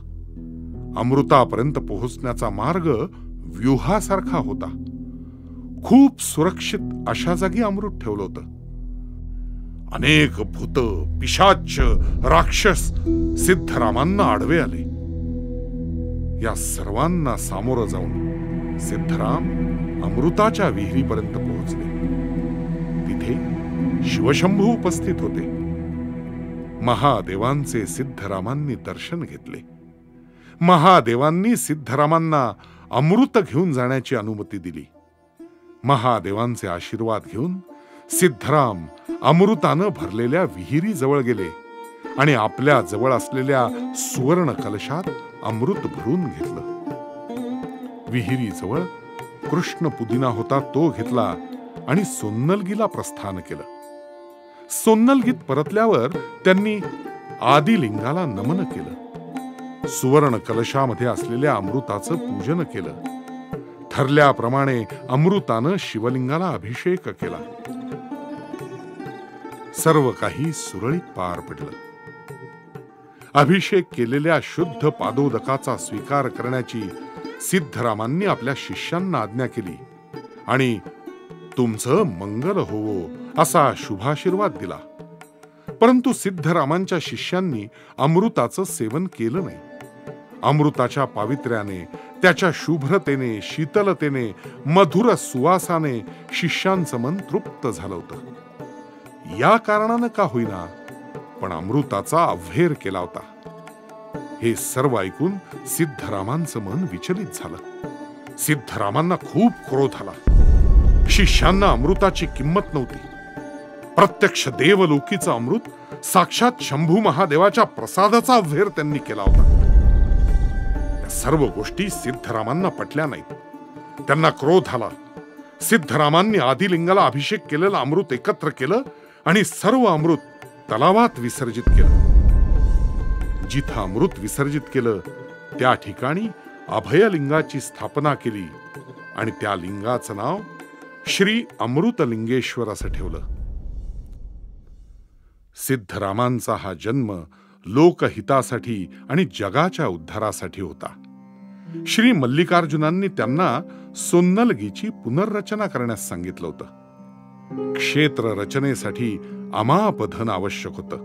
Speaker 1: अमृतापर्यंत पोहोचण्याचा मार्ग व्यूहासारखा होता. खूप सुरक्षित अशा जागी अमृत ठेवलं होतं. अनेक भूत, पिशाच, राक्षस सिद्धरामांना आडवे आले. या सर्वांना सामोरं जाऊन सिद्धराम अमृताच्या विहिरीपर्यंत पोहोचले. तिथे शिवशंभू उपस्थित होते. महादेवांचे सिद्धरामांनी दर्शन घेतले. महादेवांनी सिद्धरामांना अमृत घेऊन जाण्याची अनुमती दिली. महादेवांचे आशीर्वाद घेऊन सिद्धराम अमृतानं भरलेल्या विहिरी जवळ गेले आणि आपल्या जवळ असलेल्या सुवर्ण कलशात अमृत भरून घेतलं. विहिरी जवळ कृष्ण पुदिना होता तो घेतला आणि सोन्नलगीला प्रस्थान केलं. सोन्नलगीत परतल्यावर त्यांनी आदिलिंगाला नमन केलं. सुवर्ण कलशामध्ये असलेल्या अमृताचं पूजन केलं. ठरल्याप्रमाणे अमृतानं शिवलिंगाला अभिषेक केला. सर्व काही सुरळीत पार पडलं. अभिषेक केलेल्या शुद्ध पादोदकाचा स्वीकार करण्याची सिद्धरामांनी आपल्या शिष्यांना आज्ञा केली आणि तुमचं मंगल होवो असा शुभाशीर्वाद दिला. परंतु सिद्धरामांच्या शिष्यांनी अमृताचं सेवन केलं नाही. अमृताच्या पावित्र्याने, त्याच्या शुभ्रतेने, शीतलतेने, मधुर सुवासाने शिष्यांचं मन तृप्त झालं होतं. या कारणानं का होईना पण अमृताचा अव्हेर केला होता. हे सर्व ऐकून सिद्धरामांचं मन विचलित झालं. सिद्धरामांना खूप क्रोध आला. शिष्यांना अमृताची किंमत नव्हती. प्रत्यक्ष देवलोकीचं अमृत, साक्षात शंभू महादेवाच्या प्रसादाचा अव्हेर त्यांनी केला होता. या सर्व गोष्टी सिद्धरामांना पटल्या नाहीत. त्यांना क्रोध आला. सिद्धरामांनी आदिलिंगाला अभिषेक केलेलं अमृत एकत्र केलं आणि सर्व अमृत तलावात विसर्जित केलं. जिथं अमृत विसर्जित केलं त्या ठिकाणी अभयलिंगाची स्थापना केली आणि त्या लिंगाचं नाव श्री अमृतलिंगेश्वर असं ठेवलं. सिद्धरामांचा हा जन्म लोकहितासाठी आणि जगाच्या उद्धारासाठी होता. श्री मल्लिकार्जुनांनी त्यांना सोन्नलगीची पुनर्रचना करण्यास सांगितलं होतं. क्षेत्र रचनेसाठी अमाप धन आवश्यक होतं.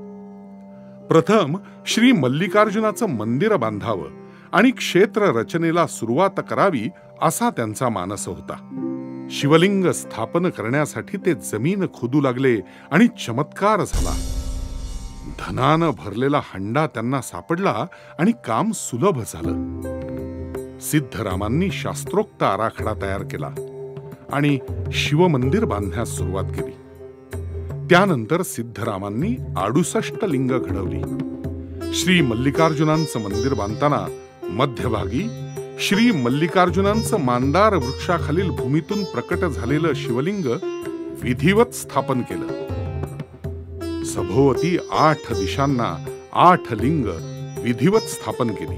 Speaker 1: प्रथम श्री मल्लिकार्जुनाचं मंदिर बांधावं आणि क्षेत्र रचनेला सुरुवात करावी असा त्यांचा मानस होता. शिवलिंग स्थापन करण्यासाठी ते जमीन खोदू लागले आणि चमत्कार झाला. धनानं भरलेला हंडा त्यांना सापडला आणि काम सुलभ झालं. सिद्धरामांनी शास्त्रोक्त आराखडा तयार केला आणि शिवमंदिर बांधण्यास सुरुवात केली. त्यानंतर सिद्धरामांनी 68 लिंग घडवली. श्री मल्लिकार्जुनांचं मंदिर बांधताना मध्यभागी श्री मल्लिकार्जुनांचं मांदार वृक्षाखालील भूमीतून प्रकट झालेलं शिवलिंग विधिवत स्थापन केलं. सभोवती 8 दिशांना 8 लिंग विधिवत स्थापन केली.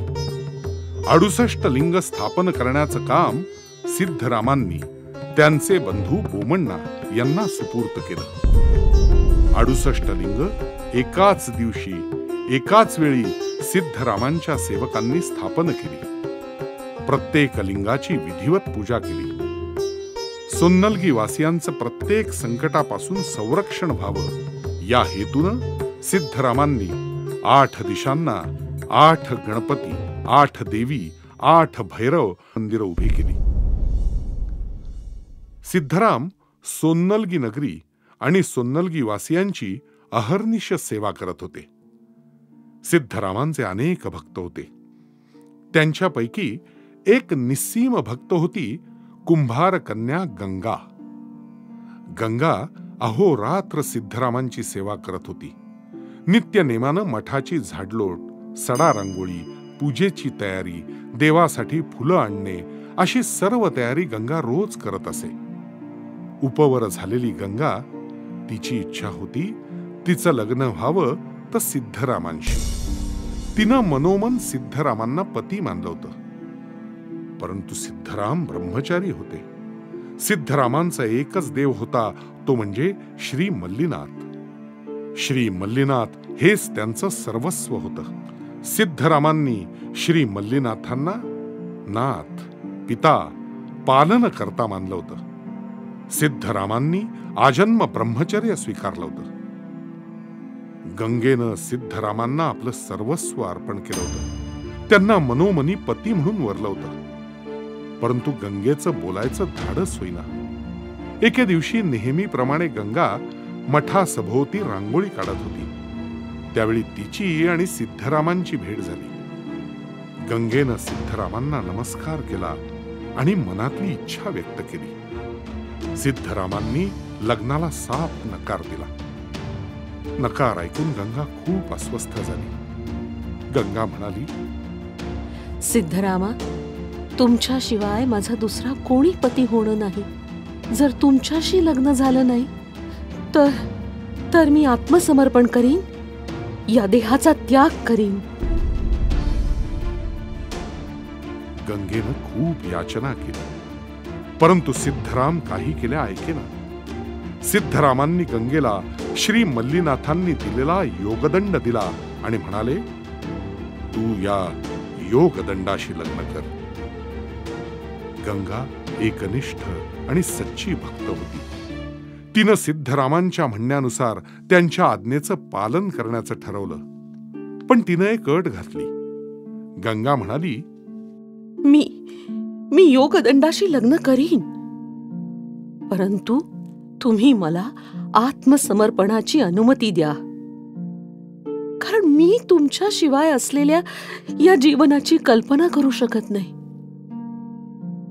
Speaker 1: 68 लिंग स्थापन करण्याचं काम सिद्धरामांनी त्यांचे बंधू बोमण्णा यांना सुपूर्त केलं. 68 लिंग एकाच दिवशी एकाच वेळी सिद्धरामांच्या सेवकांनी स्थापन केली. प्रत्येक लिंगाची विधिवत पूजा केली. सोन्नलगी वासियांचं प्रत्येक संकटापासून संरक्षण व्हावं या हेतून सिद्धरामांनी 8 दिशांना 8 गणपती, 8 देवी, 8 भैरव मंदिरं उभी केली. सिद्धराम सोन्नलगी नगरी आणि सोन्नलगी वासियांची अहर्निश सेवा करत होते. सिद्धरामांचे अनेक भक्त होते. त्यांच्यापैकी एक निस्सीम भक्त होती कुंभार कन्या गंगा. गंगा अहोरात्र सिद्धरामांची सेवा करत होती. नित्य नेमानं मठाची झाडलोट, सडा रांगोळी, पूजेची तयारी, देवासाठी फुलं आणणे अशी सर्व तयारी गंगा रोज करत असे. उपवर झालेली गंगा, तिची इच्छा होती तिचं लग्न व्हावं तर सिद्धरामांशी. तिनं मनोमन सिद्धरामांना पती मानलं होतं. परंतु सिद्धराम ब्रह्मचारी होते. सिद्धरामांचा एकच देव होता, तो म्हणजे श्री मल्लीनाथ. श्री मल्लीनाथ हेच त्यांचं सर्वस्व होतं. सिद्धरामांनी श्री मल्लीनाथांना नाथ, पिता, पालनकर्ता मानलं होतं. सिद्धरामांनी आजन्म ब्रह्मचर्य स्वीकारलं होतं. गंगेनं सिद्धरामांना आपलं सर्वस्व अर्पण केलं होतं. त्यांना मनोमनी पती म्हणून वरलं होतं. परंतु गंगेचं बोलायचं धाडस होईना. एके दिवशी नेहमीप्रमाणे गंगा मठासभोवती रांगोळी काढत होती. त्यावेळी तिची आणि सिद्धरामांची भेट झाली. गंगेनं सिद्धरामांना नमस्कार केला आणि मनातली इच्छा व्यक्त केली. सिद्धरामांनी लग्नाला साफ नकार दिला. नकार ऐकून गंगा खूप अस्वस्थ झाली. गंगा म्हणाली,
Speaker 2: सिद्धरामा, तुमच्याशिवाय माझा दुसरा कोणी पती होणं नाही. जर तुमच्याशी लग्न झालं नाही तर मी आत्मसमर्पण करीन, या देहाचा त्याग करीन.
Speaker 1: गंगेनं खूप याचना केली. परंतु सिद्धराम काही केल्या ऐकेना. सिद्धरामांनी गंगेला श्री मल्लीनाथांनी दिलेला योगदंड दिला आणि म्हणाले, तू या योगदंडाशी लग्न कर. गंगा एकनिष्ठ आणि सच्ची भक्त होती. तिनं सिद्धरामांच्या म्हणण्यानुसार त्यांच्या आज्ञेचं पालन करण्याचं ठरवलं. पण तिनं एक अट घातली. गंगा म्हणाली,
Speaker 2: मी योगदंडाशी लग्न करीन, परंतु तुम्ही मला आत्मसमर्पणाची अनुमती द्या. कारण मी तुमच्या शिवाय असलेल्या या जीवनाची कल्पना करू शकत नाही.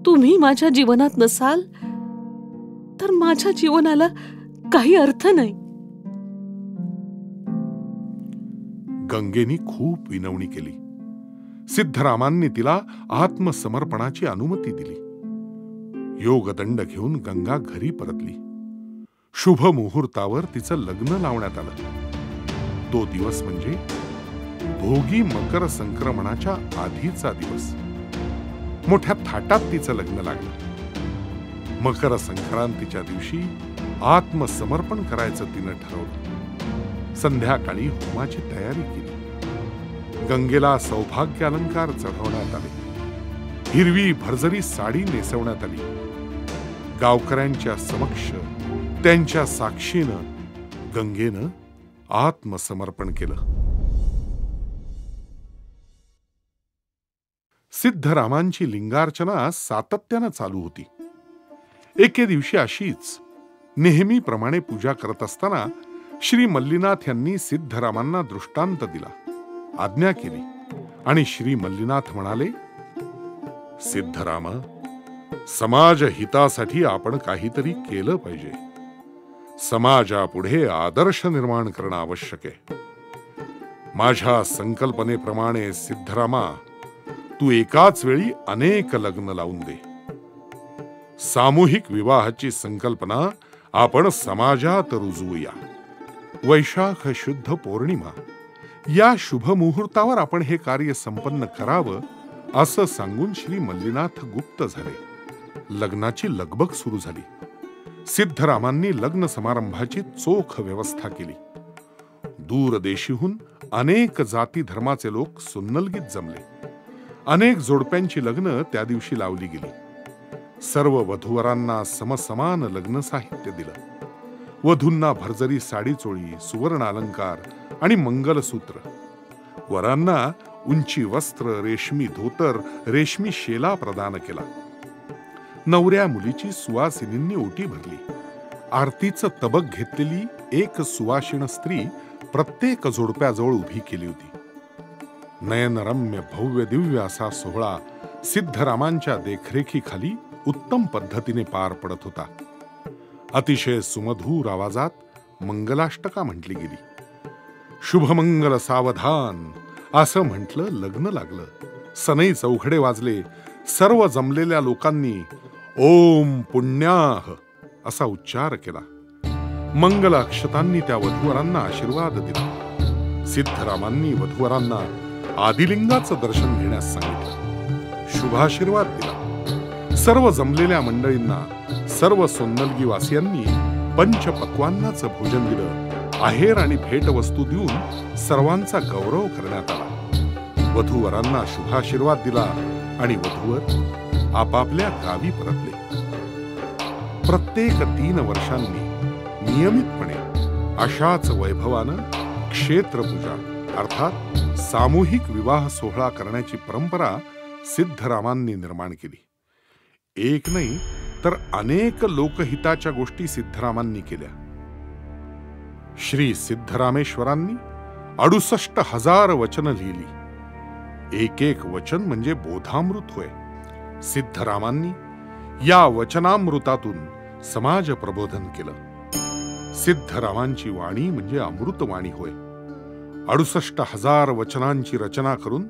Speaker 2: तुम्ही माझ्या जीवनात नसाल तर माझ्या जीवनाला काही अर्थ नाही.
Speaker 1: गंगेनी खूप विनवणी केली. सिद्धरामांनी तिला आत्मसमर्पणाची अनुमती दिली. योगदंड घेऊन गंगा घरी परतली. शुभ मुहूर्तावर तिचं लग्न लावण्यात आलं. तो दिवस म्हणजे भोगी मकर संक्रमणाच्या आधीचा दिवस. मोठ्या थाटात तिचं लग्न लागलं. मकर संक्रांतीच्या दिवशी आत्मसमर्पण करायचं तिनं ठरवलं. संध्याकाळी होमाची तयारी केली. गंगेला सौभाग्य अलंकार चढवण्यात आले. हिरवी भरजरी साडी नेसवण्यात आली. गावकऱ्यांच्या समक्ष त्यांच्या साक्षीनं गंगेनं आत्मसमर्पण केलं. सिद्धरामांची लिंगार्चना सातत्यानं चालू होती. एके दिवशी अशीच नेहमीप्रमाणे पूजा करत असताना श्री मल्लीनाथ यांनी सिद्धरामांना दृष्टांत दिला, आज्ञा केली आणि श्री मल्लीनाथ म्हणाले, सिद्धरामा, समाज हितासाठी आपण काहीतरी केलं पाहिजे. समाजापुढे आदर्श निर्माण करणं आवश्यक आहे. माझ्या संकल्पनेप्रमाणे सिद्धरामा, तू एकाच वेळी अनेक लग्न लावून दे. सामूहिक विवाहाची संकल्पना आपण समाजात रुजवूया. वैशाख शुद्ध पौर्णिमा या शुभ मुहूर्तावर आपण हे कार्य संपन्न करावं असं सांगून श्री मल्लीनाथ गुप्त झाले. लग्नाची लगबग सुरू झाली. सिद्धरामांनी लग्न समारंभाची चोख व्यवस्था केली. दूरदेशीहून अनेक जाती धर्माचे लोक सुन्नलगीत जमले. अनेक जोडप्यांची लग्न त्या दिवशी लावली गेली. सर्व वधूवरांना समसमान लग्न साहित्य दिलं. वधूंना भरजरी साडी चोळी, सुवर्ण अलंकार आणि मंगलसूत्र. वरांना उंची वस्त्र, रेशमी धोतर, रेशमी शेला प्रदान केला. नवऱ्या मुलीची सुवासिनींनी ओटी भरली. आरतीचं तबक घेतलेली एक सुवासिन स्त्री प्रत्येक जोडप्याजवळ उभी केली होती. नयनरम्य भव्य दिव्य असा सोहळा सिद्धरामांच्या देखरेखीखाली उत्तम पद्धतीने पार पडत होता. अतिशय सुमधूर आवाजात मंगलाष्टका म्हटली गेली. शुभमंगल सावधान असं म्हटलं. लग्न लागलं. सनई चौघडे वाजले. सर्व जमलेल्या लोकांनी ओम पुण्याह असा उच्चार केला. मंगल अक्षतांनी त्या वधूवरांना आशीर्वाद दिला. सिद्धरामांनी वधूवरांना आदिलिंगाचं दर्शन घेण्यास सांगितलं. शुभाशीर्वाद दिला. सर्व जमलेल्या मंडळींना, सर्व सोन्नलगी वासियांनी पंचपक्वान्नाचं भोजन दिलं. आहेर आणि भेटवस्तू देऊन सर्वांचा गौरव करण्यात आला. वधूवरांना शुभाशीर्वाद दिला आणि वधूवर आपापल्या गावी परतले. प्रत्येक 3 वर्षांनी नियमितपणे अशाच वैभवानं क्षेत्रपूजा अर्थात सामूहिक विवाह सोहळा करण्याची परंपरा सिद्धरामांनी निर्माण केली. एक नाही तर अनेक लोकहिताच्या गोष्टी सिद्धरामांनी केल्या. श्री सिद्धरामेश्वरांनी 68,000 वचनं लिहिली. एक एक वचन म्हणजे बोधामृत होय. सिद्धरामांनी या वचनामृतातून समाज प्रबोधन केलं. सिद्धरामांची वाणी म्हणजे अमृतवाणी होय. 68,000 वचनांची रचना करून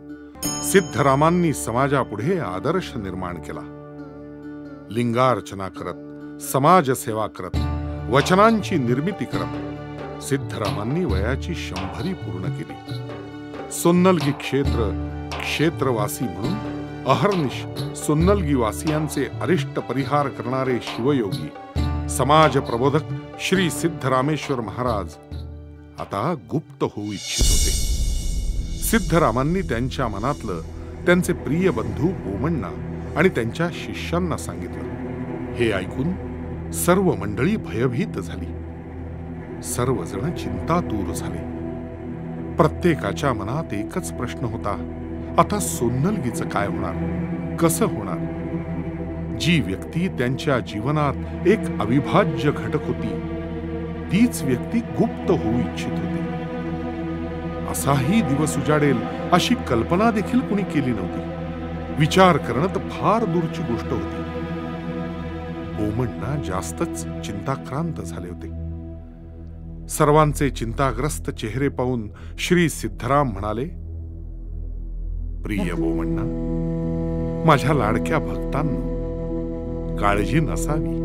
Speaker 1: सिद्धरामांनी समाजापुढे आदर्श निर्माण केला. लिंगार्चना करत, समाजसेवा करत, वचनांची निर्मिती करत सिद्धरामांनी वयाची 100 पूर्ण केली. सोन्नलगी क्षेत्रवासी म्हणून अहर्निश सुन्नलगी वासियांचे अरिष्ट परिहार करणारे शिवयोगी समाज प्रबोधक श्री सिद्धरामेश्वर महाराज आता गुप्त होऊ इच्छित होते। सिद्धरामांनी त्यांच्या मनातलं त्यांचे प्रिय बंधू बोमण्णा आणि त्यांच्या शिष्यांना सांगितलं। हे ऐकून सर्व मंडळी भयभीत झाली। सर्वजण चिंतातूर झाले। प्रत्येकाच्या मनात एकच प्रश्न होता, आता सोन्नलगीचं काय होणार, कसं होणार? जी व्यक्ती त्यांच्या जीवनात एक अविभाज्य घटक होती, तीच व्यक्ती गुप्त होऊ इच्छित होती। असाही दिवस उजाडेल अशी कल्पना देखील कुणी केली नव्हती। विचार करणं तर फार दूरची गोष्ट होती। बोमण्णा जास्तच चिंताक्रांत झाले होते। सर्वांचे चिंताग्रस्त चेहरे पाहून श्री सिद्धराम म्हणाले, प्रिय बोमण्णा, माझ्या लाडक्या भक्तांनो, काळजी नसावी।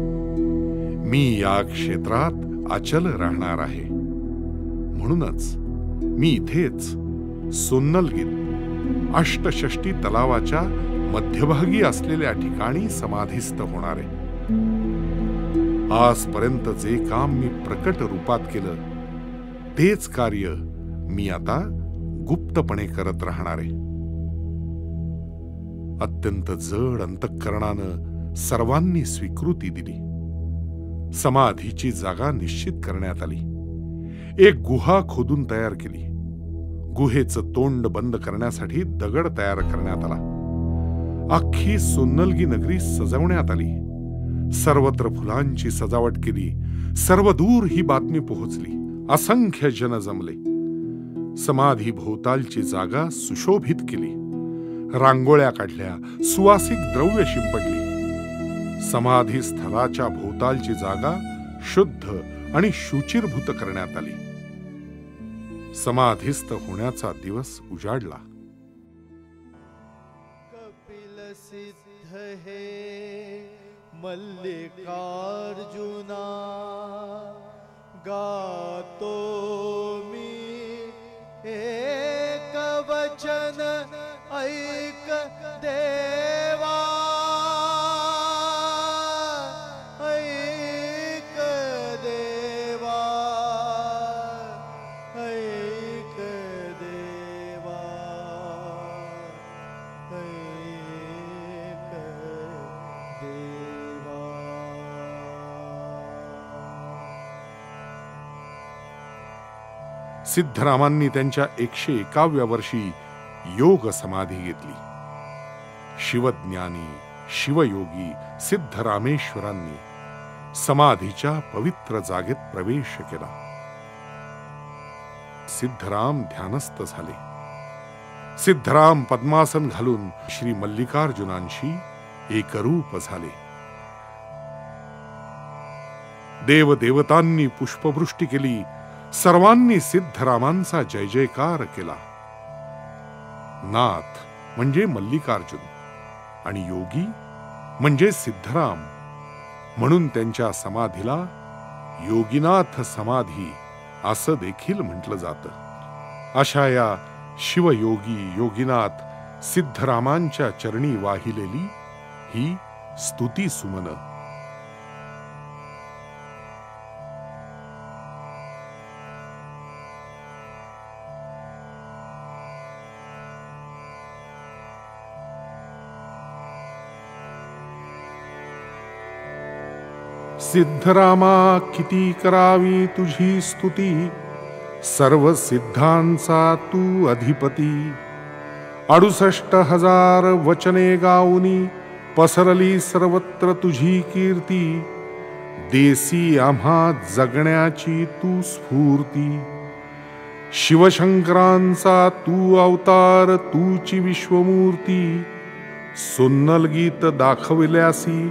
Speaker 1: मी या क्षेत्रात अचल राहणार आहे। म्हणूनच मी इथेच सोन्नलगीत अष्टषष्टी तलावाच्या मध्यभागी असलेल्या ठिकाणी समाधिस्थ होणार आहे। आजपर्यंत जे काम मी प्रकट रूपात केलं, तेच कार्य मी आता गुप्तपणे करत राहणार आहे। अत्यंत जड अंतःकरणानं सर्वांनी स्वीकृती दिली। समाधीची जागा निश्चित करण्यात आली। एक गुहा खोदून तयार केली। गुहेचं तोंड बंद करण्यासाठी दगड तयार करण्यात आला। अख्खी सोन्नलगी नगरी सजवण्यात आली। सर्वत्र फुलांची सजावट केली। सर्वदूर ही बातमी पोहोचली। असंख्य जन जमले। समाधी भोवतालची जागा सुशोभित केली। रांगोळ्या काढल्या, सुवासिक द्रव्य शिंपडली। समाधी स्थळाच्या भोवतालची जागा शुद्ध आणि शुचिरभूत करण्यात आली। समाधिस्थ होण्याचा दिवस उजाडला।
Speaker 3: कपिल सिद्ध हे मल्लिकार्जुना, गातो मी एक वचन ऐक देवा, ऐक देवा, ऐक देवा, ऐक देवा।
Speaker 1: सिद्धरामांनी त्यांच्या 101व्या वर्षी योग समाधी घेतली। शिवज्ञानी शिवयोगी सिद्धरामेश्वरांनी समाधीच्या पवित्र जागेत प्रवेश केला। सिद्धराम ध्यानस्थ झाले। सिद्धराम पद्मासन घालून श्री मल्लिकार्जुनांशी एकरूप झाले। देवदेवतांनी पुष्पवृष्टी केली। सर्वांनी सिद्धरामांचा जय जयकार केला। नाथ म्हणजे मल्लिकार्जुन आणि योगी म्हणजे सिद्धराम, म्हणून त्यांच्या समाधीला योगीनाथ समाधी असं देखील म्हटलं जातं। अशा या शिवयोगी योगीनाथ सिद्धरामांच्या चरणी वाहिलेली ही स्तुती सुमन। सिद्धरामा किती करावी तुझी स्तुती, सर्व सिद्धांचा तू अधिपती। 68,000 वचने गाऊनी पसरली सर्वत्र तुझी कीर्ती। देसी आम्हा जगण्याची तू स्फूर्ती। शिवशंकरांचा तू अवतार, तूची विश्वमूर्ती। सोन्नलगीत दाखविल्यासी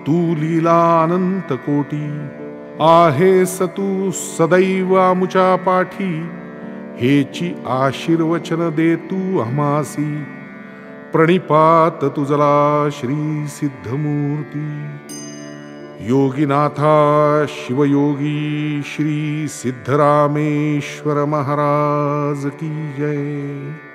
Speaker 1: तू लीला अनंत कोटी। आहेस तू सदैव आमुच्या पाठी, हेची आशीर्वचन दे तू आम्हासी। प्रणिपात तुझला श्री सिद्धमूर्ती। योगीनाथा शिवयोगी श्री सिद्धरामेश्वर महाराज की जय।